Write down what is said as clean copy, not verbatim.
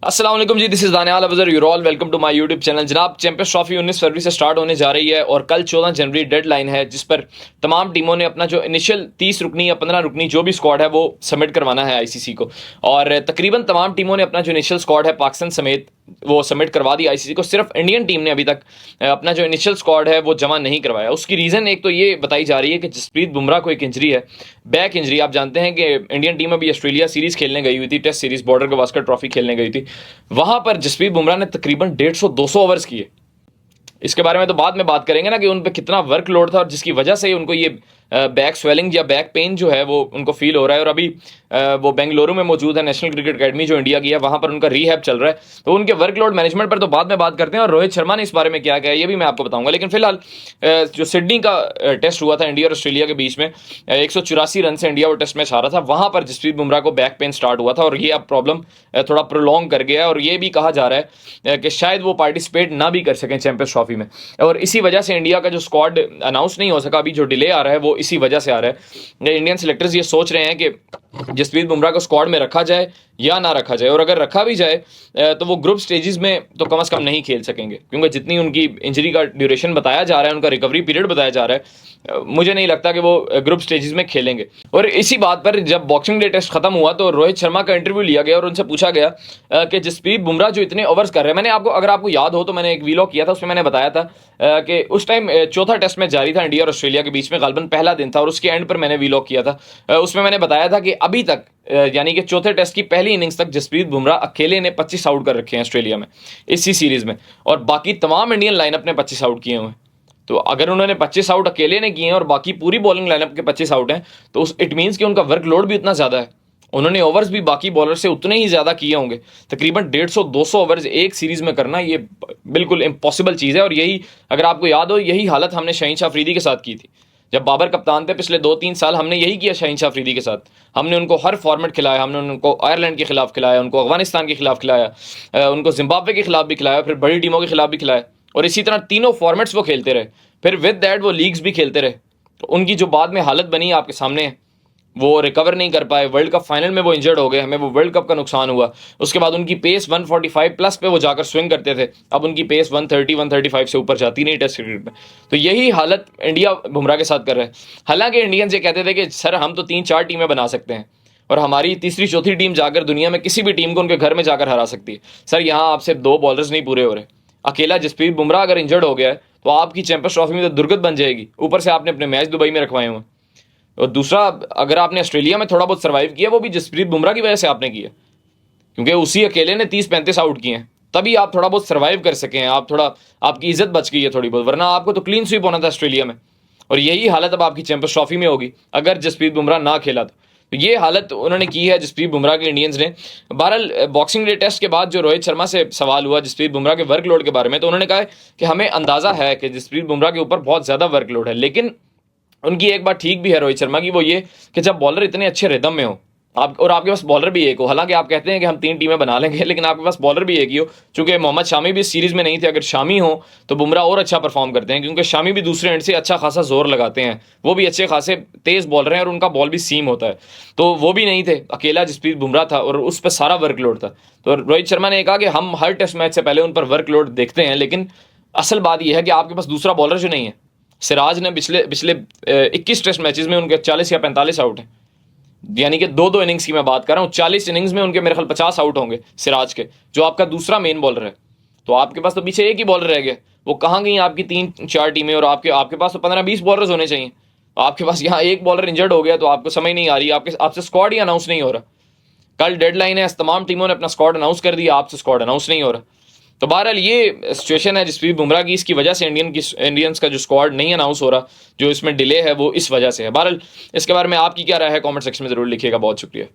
अस्सलाम वालेकुम जी, this is Daniyal Afzal, your all welcome to my YouTube channel. जनाब, चैंपियंस ट्रॉफी 19 फरवरी से स्टार्ट होने जा रही है और कल 14 जनवरी डेडलाइन है, जिस पर तमाम टीमों ने अपना जो इनिशियल 30 रुकनी या 15 रुकनी जो भी स्क्वाड है वो सबमिट करवाना है आईसीसी को। और तकरीबन तमाम टीमों ने अपना जो इनिशियल स्क्वाड है पाकिस्तान समेत वो सबमिट करवा दी आईसीसी को। सिर्फ इंडियन टीम ने अभी तक अपना जो इनिशियल स्क्वाड है वो जमा नहीं करवाया। उसकी रीज़न एक तो ये बताई जा रही है कि जसप्रीत बुमराह को एक इंजरी है, बैक इंजरी। आप जानते हैं कि इंडियन टीम अभी ऑस्ट्रेलिया सीरीज खेलने गई हुई थी, test series, border Gavaskar trophy खेलने गई थी। वहां पर जसप्रीत बुमराह ने तकरीबन 150-200 ओवर्स किए। इसके बारे में तो बाद में बात करेंगे ना कि उन पे कितना वर्कलोड था और जिसकी वजह से उनको ये बैक स्वेलिंग या बैक पेन जो है वो उनको फील हो रहा है। और अभी वो बेंगलुरु में मौजूद है, नेशनल क्रिकेट अकेडमी जो इंडिया की है, वहां पर उनका रीहैब चल रहा है। तो उनके वर्कलोड मैनेजमेंट पर तो बाद में बात करते हैं और रोहित शर्मा ने इस बारे में क्या कहा ये भी मैं आपको बताऊंगा। लेकिन फिलहाल जो सिडनी का टेस्ट हुआ था इंडिया और ऑस्ट्रेलिया के बीच में, 184 रन से इंडिया वो टेस्ट मैच हारा था। वहां पर जसप्रीत बुमराह को बैक पेन स्टार्ट हुआ था और ये अब प्रॉब्लम थोड़ा प्रोलॉन्ग कर गया है। और ये भी कहा जा रहा है कि शायद वो पार्टिसिपेट ना भी कर सकें चैंपियंस ट्रॉफी में। और इसी वजह से इंडिया का जो स्क्वाड अनाउंस नहीं हो सका, अभी जो डिले आ रहा है वो इसी वजह से आ रहा है। इंडियन सिलेक्टर्स ये सोच रहे हैं कि जसप्रीत बुमराह को स्क्वाड में रखा जाए या ना रखा जाए। और अगर रखा भी जाए तो वो ग्रुप स्टेजेस में तो कम से कम नहीं खेल सकेंगे, क्योंकि जितनी उनकी इंजरी का ड्यूरेशन बताया जा रहा है, उनका रिकवरी पीरियड बताया जा रहा है, मुझे नहीं लगता कि वो ग्रुप स्टेजेस में खेलेंगे। और इसी बात पर जब बॉक्सिंग डे टेस्ट खत्म हुआ तो रोहित शर्मा का इंटरव्यू लिया गया और उनसे पूछा गया कि जसप्रीत बुमराह जो इतने ओवर्स कर रहे हैं, मैंने आपको, अगर आपको याद हो तो मैंने एक वीलॉग किया था, उसमें मैंने बताया था कि उस टाइम चौथा टेस्ट मैच जारी था इंडिया और ऑस्ट्रेलिया के बीच में, गालबन पहला दिन था और उसके एंड पर मैंने वीलॉग किया था। उसमें मैंने बताया था कि अभी तक यानी कि चौथे टेस्ट की पहली इनिंग्स तक जसप्रीत बुमराह अकेले ने 25 आउट कर रखे हैं ऑस्ट्रेलिया में इसी सीरीज में, और बाकी तमाम इंडियन लाइनअप ने 25 आउट किए हुए हैं। तो अगर उन्होंने 25 आउट अकेले ने किए हैं और बाकी पूरी बॉलिंग लाइनअप के 25 आउट हैं, तो इट मीन्स कि उनका वर्कलोड भी उतना ज़्यादा है। उन्होंने ओवर्स भी बाकी बॉलर से उतने ही ज़्यादा किए होंगे। तकरीबन 150-200 ओवर्स एक सीरीज में करना ये बिल्कुल इम्पॉसिबल चीज़ है। और यही, अगर आपको याद हो, यही हालत हमने शाहीन शाह अफरीदी के साथ की थी जब बाबर कप्तान थे। पिछले 2-3 साल हमने यही किया शाहीन शाह अफरीदी के साथ। हमने उनको हर फॉर्मेट खिलाया, हमने उनको आयरलैंड के खिलाफ खिलाया, उनको अफगानिस्तान के खिलाफ खिलाया, उनको जिम्बाब्वे के खिलाफ भी खिलाया, फिर बड़ी टीमों के खिलाफ भी खिलाया। और इसी तरह तीनों फॉर्मेट्स वो खेलते रहे। फिर विद दैट वो लीग्स भी खेलते रहे। तो उनकी जो बाद में हालत बनी आपके सामने है, वो रिकवर नहीं कर पाए। वर्ल्ड कप फाइनल में वो इंजर्ड हो गए, हमें वो वर्ल्ड कप का नुकसान हुआ। उसके बाद उनकी पेस 145 प्लस पे वो जाकर स्विंग करते थे, अब उनकी पेस 130-135 से ऊपर जाती नहीं टेस्ट क्रिकेट में। तो यही हालत इंडिया बुमराह के साथ कर रहे हैं। हालांकि इंडियंस ये कहते थे कि सर हम तो 3-4 टीमें बना सकते हैं और हमारी तीसरी चौथी टीम जाकर दुनिया में किसी भी टीम को उनके घर में जाकर हरा सकती है। सर यहाँ आपसे 2 बॉलर्स नहीं पूरे हो रहे। अकेला जसप्रीत बुमराह अगर इंजर्ड हो गया है तो आपकी चैंपियंस ट्रॉफी में तो दुर्गत बन जाएगी। ऊपर से आपने अपने मैच दुबई में रखवाए हुए। और दूसरा, अगर आपने ऑस्ट्रेलिया में थोड़ा बहुत सर्वाइव किया, वो भी जसप्रीत बुमराह की वजह से आपने किया, क्योंकि उसी अकेले ने 30-35 आउट किए हैं, तभी आप थोड़ा बहुत सर्वाइव कर सके हैं। आप थोड़ा, आपकी इज्जत बच गई है थोड़ी बहुत, वरना आपको तो क्लीन स्वीप होना था ऑस्ट्रेलिया में। और यही हालत अब आपकी चैंपियंस ट्रॉफी में होगी अगर जसप्रीत बुमराह ना खेला तो ये हालत उन्होंने की है जसप्रीत बुमराह के इंडियंस ने। बहरहाल बॉक्सिंग डे टेस्ट के बाद जो रोहित शर्मा से सवाल हुआ जसप्रीत बुमराह के वर्कलोड के बारे में, तो उन्होंने कहा कि हमें अंदाजा है कि जसप्रीत बुमराह के ऊपर बहुत ज़्यादा वर्कलोड है। लेकिन उनकी एक बात ठीक भी है रोहित शर्मा की, वो ये कि जब बॉलर इतने अच्छे रिदम में हो आप, और आपके पास बॉलर भी एक हो, हालांकि आप कहते हैं कि हम 3 टीमें बना लेंगे, लेकिन आपके पास बॉलर भी एक ही हो। चूंकि मोहम्मद शामी भी इस सीरीज में नहीं थे, अगर शामी हो तो बुमराह और अच्छा परफॉर्म करते हैं, क्योंकि शामी भी दूसरे एंड से अच्छा खासा जोर लगाते हैं। वो भी अच्छे खासे तेज बॉलर हैं और उनका बॉल भी सीम होता है। तो वो भी नहीं थे, अकेला जसप्रीत बुमराह था और उस पर सारा वर्कलोड था। तो रोहित शर्मा ने कहा कि हम हर टेस्ट मैच से पहले उन पर वर्कलोड देखते हैं, लेकिन असल बात यह है कि आपके पास दूसरा बॉलर जो नहीं है। सिराज ने पिछले 21 टेस्ट मैचेस में उनके 40 या 45 आउट हैं, यानी कि 2-2 इनिंग्स की मैं बात कर रहा हूँ। 40 इनिंग्स में उनके मेरे ख्याल 50 आउट होंगे सिराज के, जो आपका दूसरा मेन बॉलर है। तो आपके पास तो पीछे एक ही बॉलर रह गया। वो कहाँ गई आपकी 3-4 टीमें? और आपके पास तो 15-20 बॉलर्स होने चाहिए। आपके पास यहाँ एक बॉलर इंजर्ड हो गया तो आपको समझ नहीं आ रही, आपसे स्क्वाड ही अनाउंस नहीं हो रहा। कल डेडलाइन है, तमाम टीमों ने अपना स्क्वाड अनाउंस कर दिया, आपसे स्क्वाड अनाउंस नहीं हो रहा। तो बहरहाल ये सिचुएशन है जसप्रीत बुमराह की, इसकी वजह से इंडियंस का जो स्क्वाड नहीं अनाउंस हो रहा, जो इसमें डिले है वो इस वजह से है। बहरहाल इसके बारे में आपकी क्या राय है, कमेंट सेक्शन में जरूर लिखिएगा। बहुत शुक्रिया।